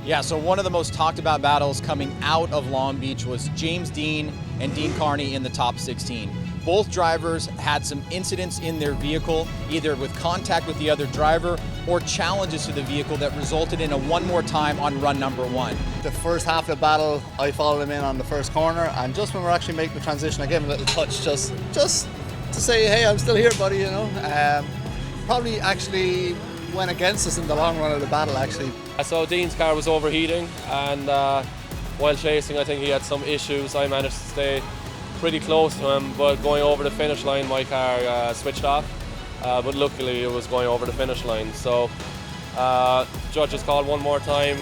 Yeah, so one of the most talked about battles coming out of Long Beach was James Deane and Deane Kearney in the top 16. Both drivers had some incidents in their vehicle, either with contact with the other driver or challenges to the vehicle that resulted in a one more time on run number one. The first half of the battle, I followed him in on the first corner, and just when we're actually making the transition, I gave him a little touch just to say, hey, I'm still here, buddy, you know. Probably actually went against us in the long run of the battle, actually. So Deane's car was overheating, and while chasing, I think he had some issues. I managed to stay pretty close to him, but going over the finish line, my car switched off. But luckily, it was going over the finish line. So judges called one more time.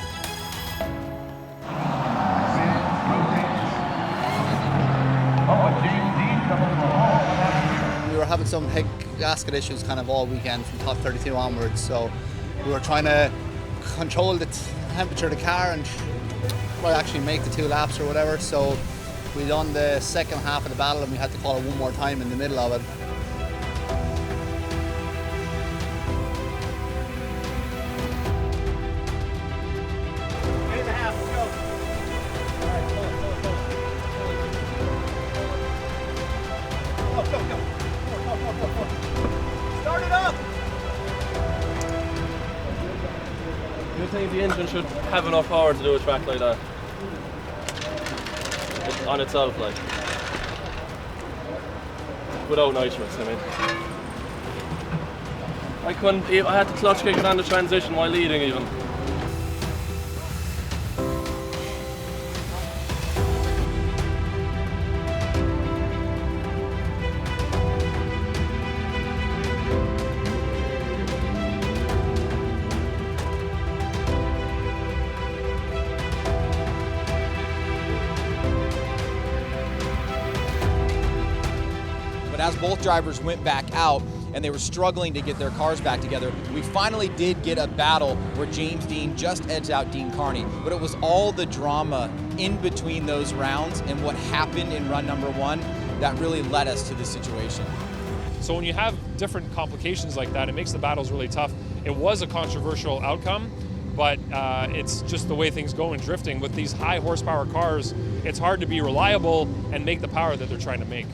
We were having some head gasket issues kind of all weekend from top 32 onwards, so we were trying to control the temperature of the car and try to actually make the 2 laps or whatever. So we done the second half of the battle and we had to call it one more time in the middle of it. Start it up! Do you think the engine should have enough power to do a track like that? On itself, like. Without nitrous, I mean. I couldn't, I had to clutch kick it on the transition while leading even. But as both drivers went back out and they were struggling to get their cars back together, we finally did get a battle where James Deane just edged out Deane Kearney. But it was all the drama in between those rounds and what happened in run number one that really led us to this situation. So when you have different complications like that, it makes the battles really tough. It was a controversial outcome, but it's just the way things go in drifting. With these high horsepower cars, it's hard to be reliable and make the power that they're trying to make.